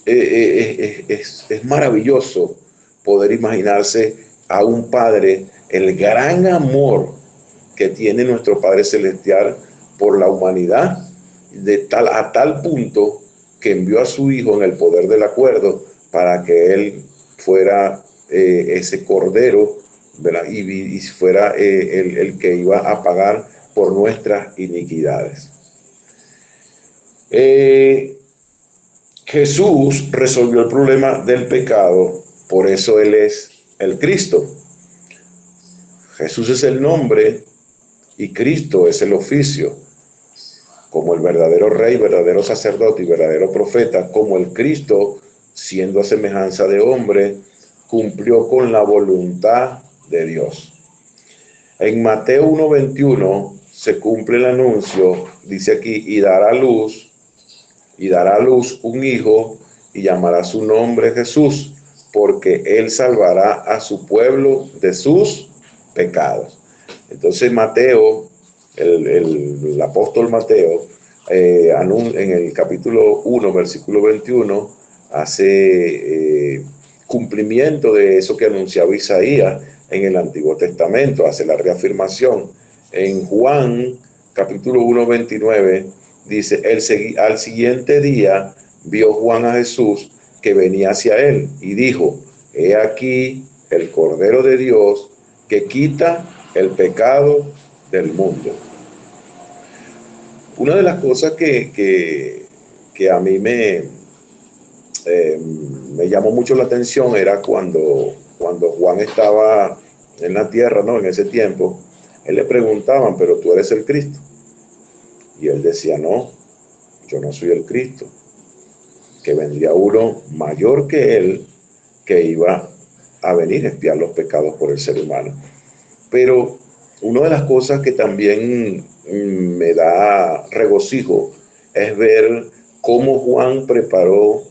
es maravilloso poder imaginarse a un padre, el gran amor que tiene nuestro Padre Celestial por la humanidad, a tal punto que envió a su Hijo en el poder del acuerdo para que él fuera ese cordero, ¿verdad? Y fuera el que iba a pagar por nuestras iniquidades. Jesús resolvió el problema del pecado, por eso Él es el Cristo. Jesús es el nombre y Cristo es el oficio. Como el verdadero rey, verdadero sacerdote y verdadero profeta, como el Cristo, siendo a semejanza de hombre, cumplió con la voluntad de Dios. En Mateo 1:21 se cumple el anuncio, dice aquí, y dará a luz un hijo y llamará su nombre Jesús, porque él salvará a su pueblo de sus pecados. Entonces Mateo, el apóstol Mateo, en el capítulo 1, versículo 21, hace cumplimiento de eso que anunciaba Isaías en el Antiguo Testamento, hace la reafirmación. En Juan, capítulo 1, 29, dice, al siguiente día vio Juan a Jesús que venía hacia él y dijo, he aquí el Cordero de Dios que quita el pecado del mundo. Una de las cosas que a mí me llamó mucho la atención era cuando Juan estaba en la tierra, ¿no? En ese tiempo, él le preguntaban, pero tú eres el Cristo. Y él decía, no, yo no soy el Cristo, que vendría uno mayor que él, que iba a venir a expiar los pecados por el ser humano. Pero una de las cosas que también me da regocijo es ver cómo Juan preparó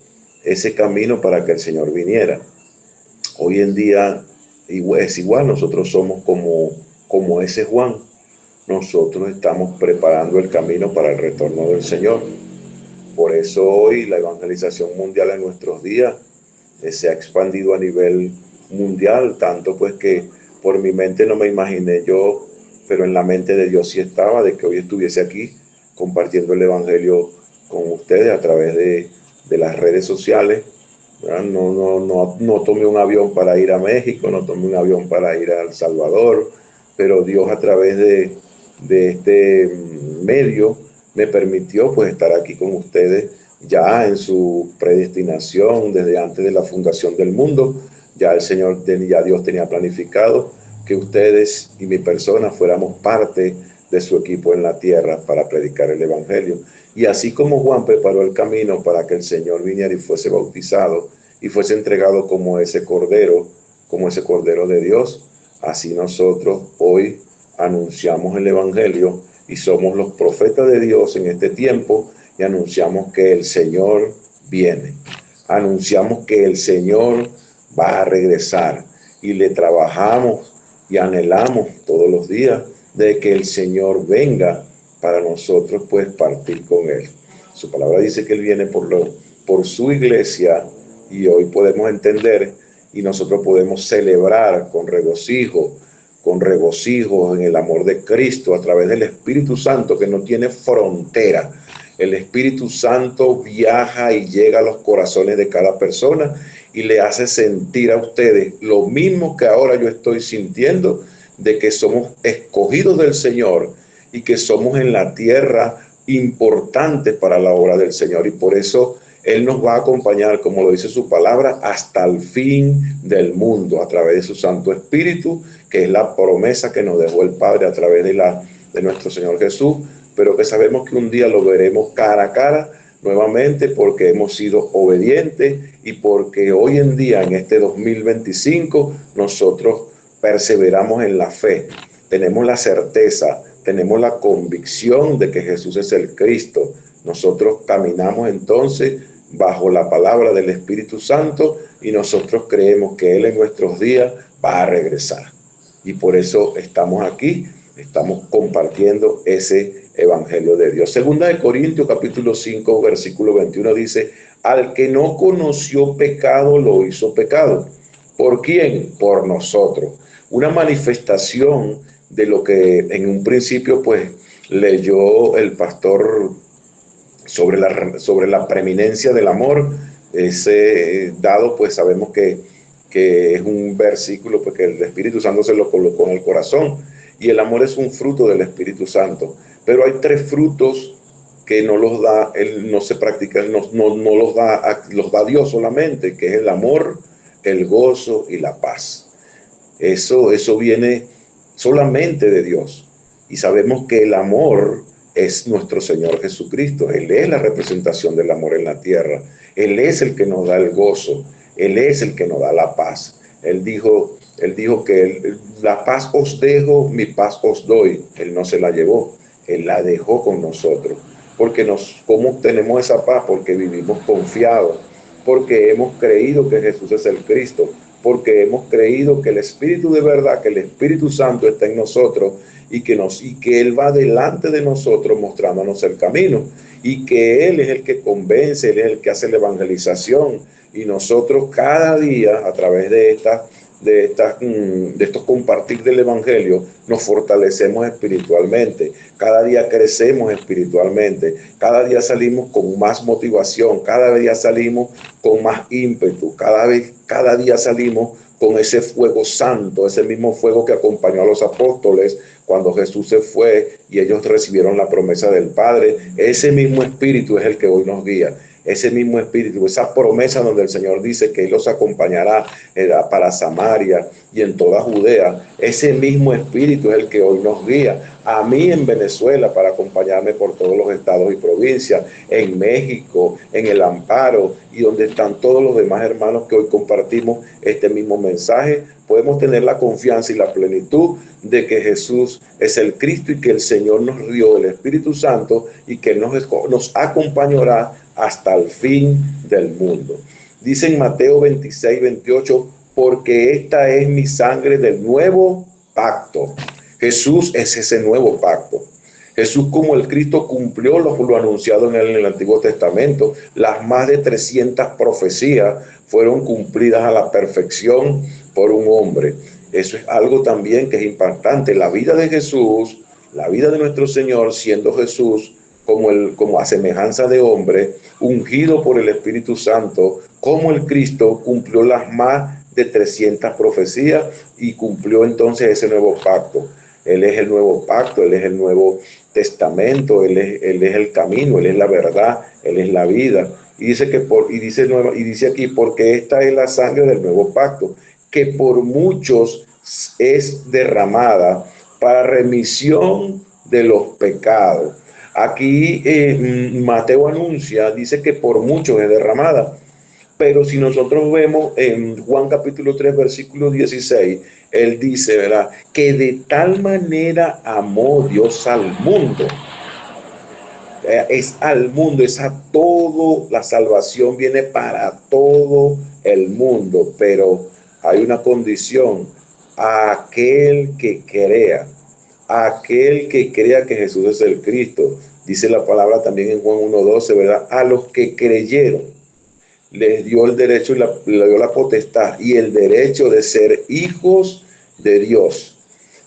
ese camino para que el Señor viniera. Hoy en día es igual, nosotros somos como ese Juan. Nosotros estamos preparando el camino para el retorno del Señor. Por eso hoy la evangelización mundial en nuestros días se ha expandido a nivel mundial, tanto pues que por mi mente no me imaginé yo, pero en la mente de Dios sí estaba, de que hoy estuviese aquí compartiendo el evangelio con ustedes a través de las redes sociales. No tomé un avión para ir a México, no tomé un avión para ir a El Salvador, pero Dios a través de este medio me permitió pues estar aquí con ustedes ya en su predestinación desde antes de la fundación del mundo. Ya el Señor, ya Dios tenía planificado que ustedes y mi persona fuéramos parte de su equipo en la tierra para predicar el evangelio. Y así como Juan preparó el camino para que el Señor viniera y fuese bautizado y fuese entregado como ese cordero de Dios, así nosotros hoy anunciamos el evangelio y somos los profetas de Dios en este tiempo y anunciamos que el Señor viene. Anunciamos que el Señor va a regresar y le trabajamos y anhelamos todos los días de que el Señor venga para nosotros pues partir con Él. Su palabra dice que Él viene por su iglesia y hoy podemos entender y nosotros podemos celebrar con regocijo en el amor de Cristo a través del Espíritu Santo que no tiene frontera. El Espíritu Santo viaja y llega a los corazones de cada persona y le hace sentir a ustedes lo mismo que ahora yo estoy sintiendo, de que somos escogidos del Señor y que somos en la tierra importantes para la obra del Señor. Y por eso Él nos va a acompañar, como lo dice su palabra, hasta el fin del mundo, a través de su Santo Espíritu, que es la promesa que nos dejó el Padre a través de nuestro Señor Jesús, pero que sabemos que un día lo veremos cara a cara nuevamente porque hemos sido obedientes y porque hoy en día, en este 2025, nosotros perseveramos en la fe. Tenemos la certeza, tenemos la convicción de que Jesús es el Cristo. Nosotros caminamos entonces bajo la palabra del Espíritu Santo y nosotros creemos que Él en nuestros días va a regresar. Y por eso estamos aquí, estamos compartiendo ese evangelio de Dios. Segunda de Corintios capítulo 5 versículo 21 dice, al que no conoció pecado lo hizo pecado. ¿Por quién? Por nosotros. Una manifestación de lo que en un principio pues leyó el pastor sobre la preeminencia del amor. Ese dado pues sabemos que es un versículo porque el Espíritu Santo se lo colocó en el corazón y el amor es un fruto del Espíritu Santo, pero hay tres frutos que no los da, Él no se practica, no los da Dios solamente, que es el amor, el gozo y la paz. Eso viene solamente de Dios. Y sabemos que el amor es nuestro Señor Jesucristo. Él es la representación del amor en la tierra. Él es el que nos da el gozo. Él es el que nos da la paz. Él dijo Él dijo que la paz os dejo, mi paz os doy. Él no se la llevó, Él la dejó con nosotros. Porque ¿cómo tenemos esa paz? Porque vivimos confiados, porque hemos creído que Jesús es el Cristo, porque hemos creído que el Espíritu de verdad, que el Espíritu Santo está en nosotros y que Él va delante de nosotros mostrándonos el camino, y que Él es el que convence, Él es el que hace la evangelización, y nosotros cada día a través de estos compartir del Evangelio, nos fortalecemos espiritualmente, cada día crecemos espiritualmente, cada día salimos con más motivación, cada día salimos con más ímpetu, cada día salimos con ese fuego santo, ese mismo fuego que acompañó a los apóstoles cuando Jesús se fue y ellos recibieron la promesa del Padre. Ese mismo espíritu es el que hoy nos guía. Ese mismo espíritu, esa promesa donde el Señor dice que Él los acompañará para Samaria y en toda Judea, ese mismo espíritu es el que hoy nos guía. A mí en Venezuela para acompañarme por todos los estados y provincias, en México, en el Amparo y donde están todos los demás hermanos que hoy compartimos este mismo mensaje, podemos tener la confianza y la plenitud de que Jesús es el Cristo y que el Señor nos dio el Espíritu Santo y que nos acompañará hasta el fin del mundo. Dice en Mateo 26, 28, porque esta es mi sangre del nuevo pacto. Jesús es ese nuevo pacto. Jesús como el Cristo cumplió lo anunciado en el Antiguo Testamento. Las más de 300 profecías fueron cumplidas a la perfección por un hombre. Eso es algo también que es impactante. La vida de Jesús, la vida de nuestro Señor, siendo Jesús como a semejanza de hombre, ungido por el Espíritu Santo, como el Cristo cumplió las más de 300 profecías y cumplió entonces ese nuevo pacto. Él es el nuevo pacto, Él es el nuevo testamento, Él es el camino, Él es la verdad, Él es la vida. Y dice aquí, porque esta es la sangre del nuevo pacto, que por muchos es derramada para remisión de los pecados. Aquí Mateo anuncia, dice que por muchos es derramada. Pero si nosotros vemos en Juan capítulo 3, versículo 16, él dice, ¿verdad? Que de tal manera amó Dios al mundo. Es al mundo, es a todo, la salvación viene para todo el mundo, pero hay una condición, a aquel que crea que Jesús es el Cristo. Dice la palabra también en Juan 1:12, ¿verdad? A los que creyeron les dio el derecho y le dio la potestad y el derecho de ser hijos de Dios.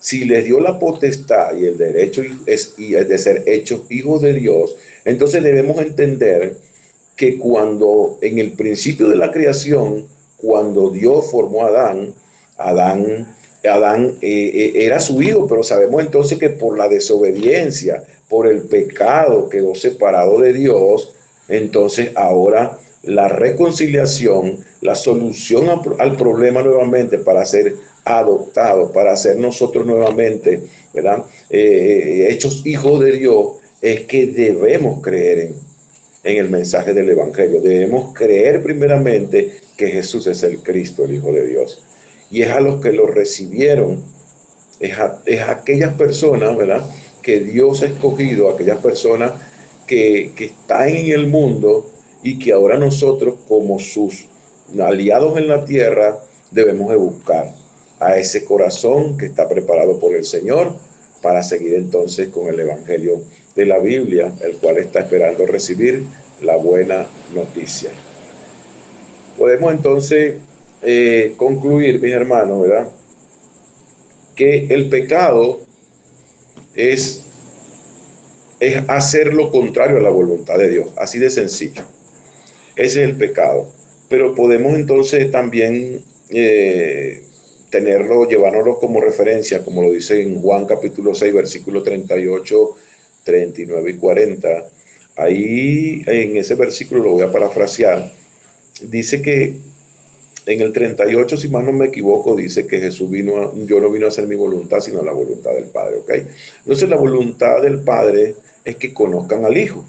Si les dio la potestad y el derecho de ser hechos hijos de Dios, entonces debemos entender que cuando en el principio de la creación, cuando Dios formó a Adán era su hijo, pero sabemos entonces que por la desobediencia, por el pecado, quedó separado de Dios. Entonces ahora la reconciliación, la solución al problema nuevamente para ser adoptados, para ser nosotros nuevamente, ¿verdad? Hechos hijos de Dios, es que debemos creer en el mensaje del Evangelio. Debemos creer primeramente que Jesús es el Cristo, el Hijo de Dios. Y es a los que lo recibieron, es a aquellas personas, ¿verdad?, que Dios ha escogido, aquellas personas que están en el mundo y que ahora nosotros, como sus aliados en la tierra, debemos de buscar a ese corazón que está preparado por el Señor para seguir entonces con el Evangelio de la Biblia, el cual está esperando recibir la buena noticia. Podemos entonces concluir, mis hermanos, ¿verdad?, que el pecado es hacer lo contrario a la voluntad de Dios, así de sencillo. Ese es el pecado. Pero podemos entonces también llevárnoslo como referencia, como lo dice en Juan capítulo 6, versículo 38, 39 y 40. Ahí en ese versículo lo voy a parafrasear. Dice que en el 38, si más no me equivoco, dice que Jesús yo no vino a hacer mi voluntad, sino la voluntad del Padre, ¿ok? Entonces la voluntad del Padre es que conozcan al Hijo.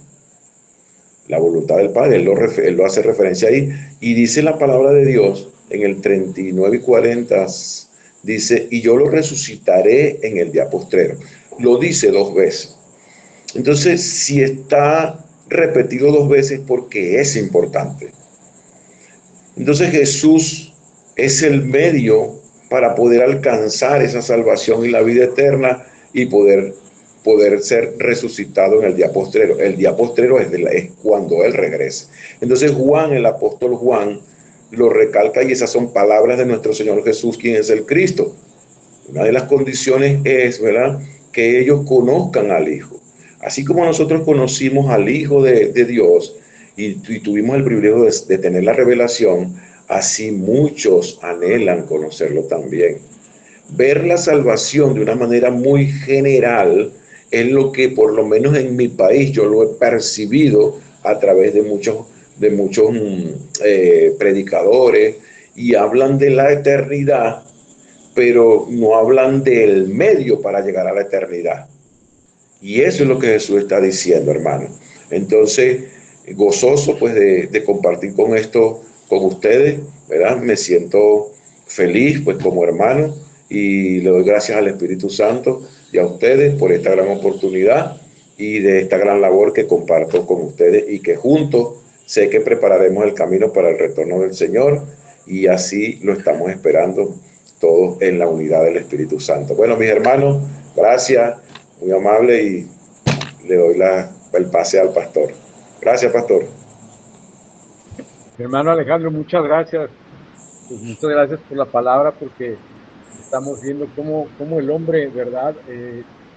La voluntad del Padre, él lo hace referencia ahí. Y dice la palabra de Dios en el 39 y 40, dice, y yo lo resucitaré en el día postrero. Lo dice 2 veces. Entonces, si está repetido 2 veces, porque es importante. Entonces Jesús es el medio para poder alcanzar esa salvación y la vida eterna y poder ser resucitado en el día postrero. El día postrero es cuando Él regrese. Entonces Juan, el apóstol Juan, lo recalca y esas son palabras de nuestro Señor Jesús, quien es el Cristo. Una de las condiciones es, ¿verdad?, que ellos conozcan al Hijo. Así como nosotros conocimos al Hijo de Dios y tuvimos el privilegio de tener la revelación, así muchos anhelan conocerlo también. Ver la salvación de una manera muy general es lo que por lo menos en mi país yo lo he percibido a través de muchos predicadores, y hablan de la eternidad, pero no hablan del medio para llegar a la eternidad. Y eso es lo que Jesús está diciendo, hermano. Entonces, gozoso pues de compartir con esto con ustedes, ¿verdad? Me siento feliz pues como hermano y le doy gracias al Espíritu Santo y a ustedes por esta gran oportunidad y de esta gran labor que comparto con ustedes, y que juntos sé que prepararemos el camino para el retorno del Señor, y así lo estamos esperando todos en la unidad del Espíritu Santo. Bueno, mis hermanos, gracias, muy amable, y le doy el pase al pastor. Gracias, pastor. Mi hermano Alejandro, muchas gracias. Pues muchas gracias por la palabra, porque estamos viendo cómo el hombre, ¿verdad?,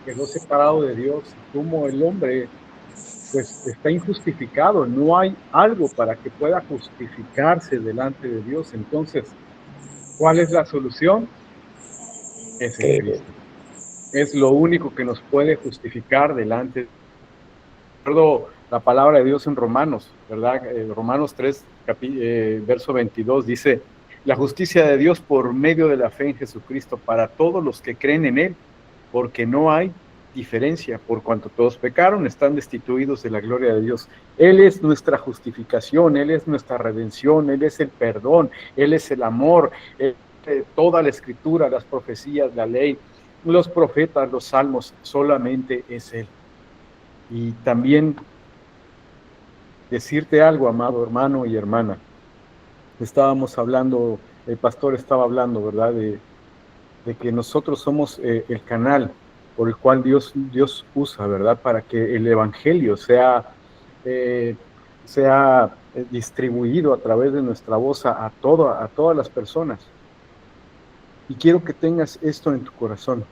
quedó separado de Dios, cómo el hombre pues está injustificado. No hay algo para que pueda justificarse delante de Dios. Entonces, ¿cuál es la solución? Es en Cristo. Es lo único que nos puede justificar delante de Dios. Recuerdo la palabra de Dios en Romanos, ¿verdad? Romanos 3, verso 22 dice: la justicia de Dios por medio de la fe en Jesucristo para todos los que creen en Él, porque no hay diferencia, por cuanto todos pecaron, están destituidos de la gloria de Dios. Él es nuestra justificación, Él es nuestra redención, Él es el perdón, Él es el amor. Toda la escritura, las profecías, la ley, los profetas, los salmos, solamente es Él. Y también decirte algo, amado hermano y hermana. Estábamos hablando, el pastor estaba hablando, ¿verdad?, de que nosotros somos el canal por el cual Dios usa, ¿verdad?, para que el evangelio sea distribuido a través de nuestra voz a todas las personas. Y quiero que tengas esto en tu corazón,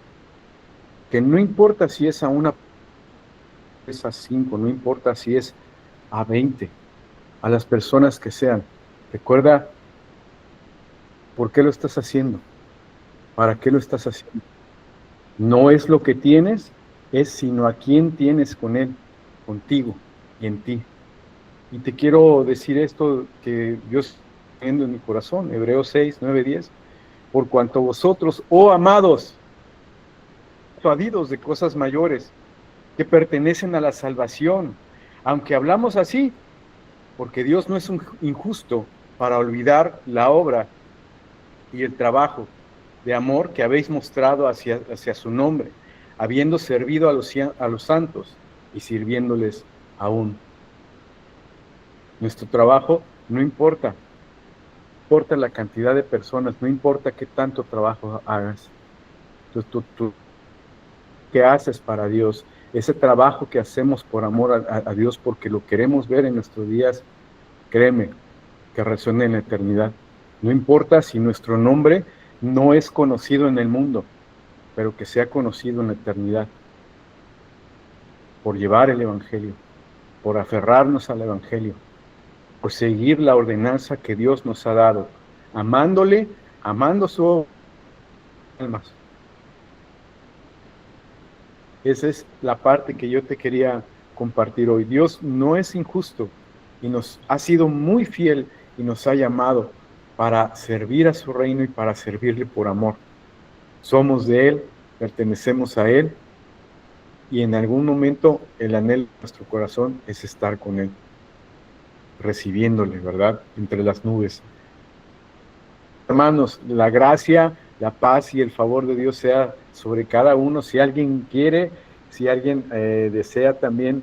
que no importa si es a una, es a 5, no importa si es a 20, a las personas que sean, recuerda por qué lo estás haciendo, para qué lo estás haciendo. No es lo que tienes, es sino a quién tienes con Él, contigo y en ti. Y te quiero decir esto que Dios está poniendo en mi corazón, Hebreos 6, 9, 10. Por cuanto vosotros, oh amados, persuadidos de cosas mayores que pertenecen a la salvación, aunque hablamos así, porque Dios no es un injusto para olvidar la obra y el trabajo de amor que habéis mostrado hacia su nombre, habiendo servido a los santos y sirviéndoles aún. Nuestro trabajo no importa la cantidad de personas, no importa qué tanto trabajo hagas. Tú ¿qué haces para Dios? Ese trabajo que hacemos por amor a Dios, porque lo queremos ver en nuestros días, créeme, que resuene en la eternidad. No importa si nuestro nombre no es conocido en el mundo, pero que sea conocido en la eternidad, por llevar el evangelio, por aferrarnos al evangelio, por seguir la ordenanza que Dios nos ha dado, amándole, amando su almas. Esa es la parte que yo te quería compartir hoy. Dios no es injusto y nos ha sido muy fiel y nos ha llamado para servir a su reino y para servirle por amor. Somos de Él, pertenecemos a Él, y en algún momento el anhelo de nuestro corazón es estar con Él, recibiéndole, ¿verdad?, entre las nubes. Hermanos, la gracia la paz y el favor de Dios sea sobre cada uno. Si alguien quiere, si alguien desea también,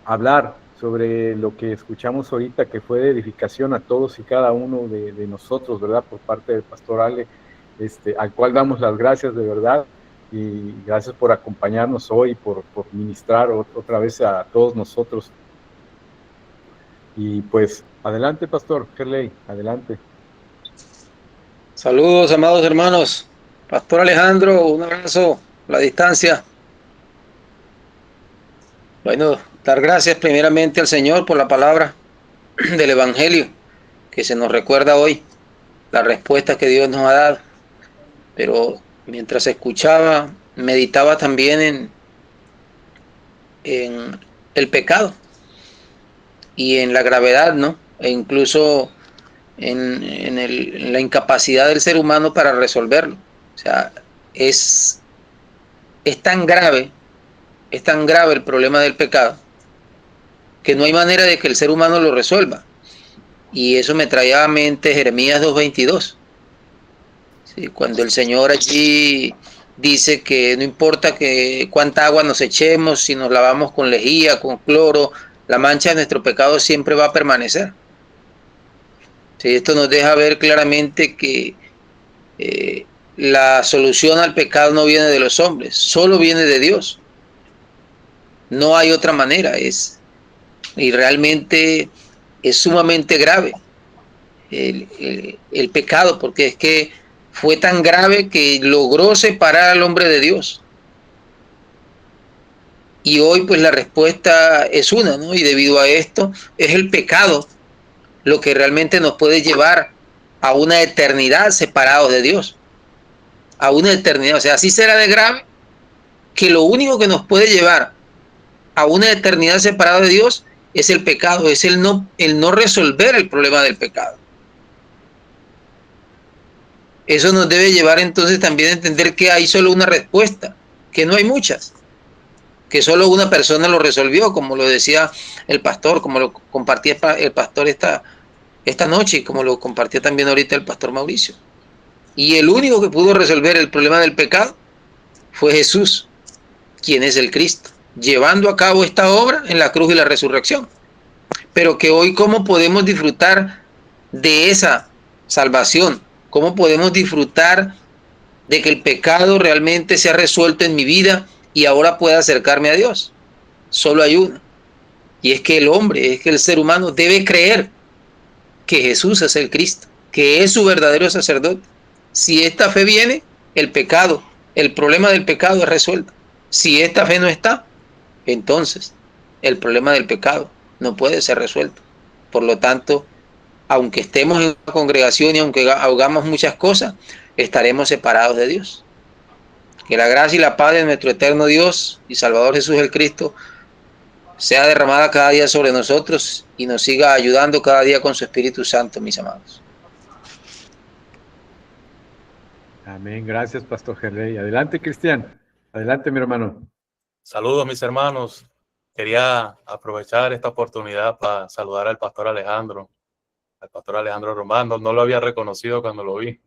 hablar sobre lo que escuchamos ahorita, que fue de edificación a todos y cada uno de nosotros, ¿verdad? Por parte del pastor Ale, al cual damos las gracias de verdad, y gracias por acompañarnos hoy, por ministrar otra vez a todos nosotros. Y pues, adelante, pastor Gerley, adelante. Saludos, amados hermanos. Pastor Alejandro, un abrazo a la distancia. Bueno, dar gracias primeramente al Señor por la palabra del Evangelio que se nos recuerda hoy, la respuesta que Dios nos ha dado. Pero mientras escuchaba, meditaba también en el pecado y en la gravedad, ¿no? E incluso en la incapacidad del ser humano para resolverlo. O sea, es tan grave el problema del pecado que no hay manera de que el ser humano lo resuelva. Y eso me traía a mente Jeremías 2:22. ¿Sí? Cuando el Señor allí dice que no importa que cuánta agua nos echemos, si nos lavamos con lejía, con cloro, la mancha de nuestro pecado siempre va a permanecer. Sí, esto nos deja ver claramente que la solución al pecado no viene de los hombres, solo viene de Dios. No hay otra manera, y realmente es sumamente grave el pecado, porque es que fue tan grave que logró separar al hombre de Dios. Y hoy pues la respuesta es una, ¿no? Y debido a esto es el pecado lo que realmente nos puede llevar a una eternidad separados de Dios. A una eternidad, o sea, así será de grave que lo único que nos puede llevar a una eternidad separada de Dios es el pecado, es el no resolver el problema del pecado. Eso nos debe llevar entonces también a entender que hay solo una respuesta, que no hay muchas, que solo una persona lo resolvió, como lo decía el pastor, como lo compartía el pastor esta noche, y como lo compartía también ahorita el pastor Mauricio. Y el único que pudo resolver el problema del pecado fue Jesús, quien es el Cristo, llevando a cabo esta obra en la cruz y la resurrección. Pero que hoy, ¿cómo podemos disfrutar de esa salvación? ¿Cómo podemos disfrutar de que el pecado realmente se ha resuelto en mi vida y ahora pueda acercarme a Dios? Solo hay una. Y es que el ser humano debe creer que Jesús es el Cristo, que es su verdadero sacerdote. Si esta fe viene, el problema del pecado es resuelto. Si esta fe no está, entonces el problema del pecado no puede ser resuelto. Por lo tanto, aunque estemos en una congregación y aunque hagamos muchas cosas, estaremos separados de Dios. Que la gracia y la paz de nuestro eterno Dios y Salvador Jesús el Cristo sea derramada cada día sobre nosotros y nos siga ayudando cada día con su Espíritu Santo, mis amados. Amén. Gracias, pastor Gerley. Adelante, Cristian. Adelante, mi hermano. Saludos, mis hermanos. Quería aprovechar esta oportunidad para saludar al pastor Alejandro Romano. No lo había reconocido cuando lo vi.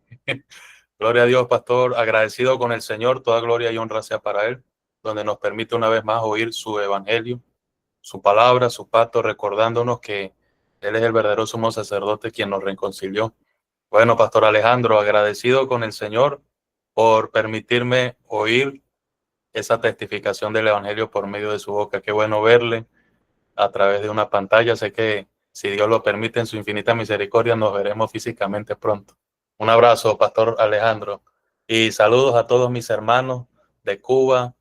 Gloria a Dios, pastor. Agradecido con el Señor. Toda gloria y honra sea para Él, donde nos permite una vez más oír su evangelio, su palabra, su pacto, recordándonos que Él es el verdadero sumo sacerdote quien nos reconcilió. Bueno, pastor Alejandro, agradecido con el Señor por permitirme oír esa testificación del evangelio por medio de su boca. Qué bueno verle a través de una pantalla. Sé que si Dios lo permite en su infinita misericordia nos veremos físicamente pronto. Un abrazo, pastor Alejandro, y saludos a todos mis hermanos de Cuba,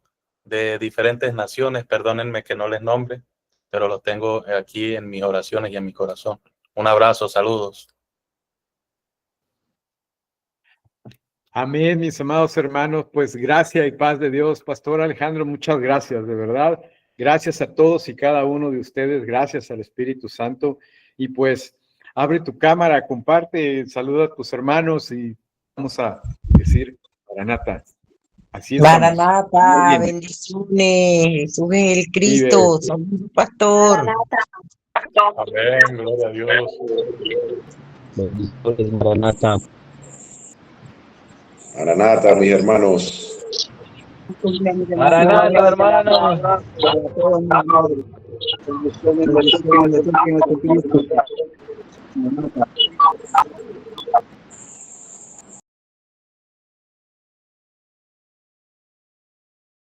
de diferentes naciones. Perdónenme que no les nombre, pero los tengo aquí en mis oraciones y en mi corazón. Un abrazo, saludos. Amén, mis amados hermanos. Pues gracia y paz de Dios. Pastor Alejandro, muchas gracias, de verdad. Gracias a todos y cada uno de ustedes. Gracias al Espíritu Santo. Y pues abre tu cámara, comparte, saluda a tus hermanos y vamos a decir Maranata. Así es. Maranata, bendiciones. Jesús es el Cristo. Somos pastor. Amén, gloria a Dios. Bendiciones, Maranata. Maranata, mis hermanos. Maranata, hermanos.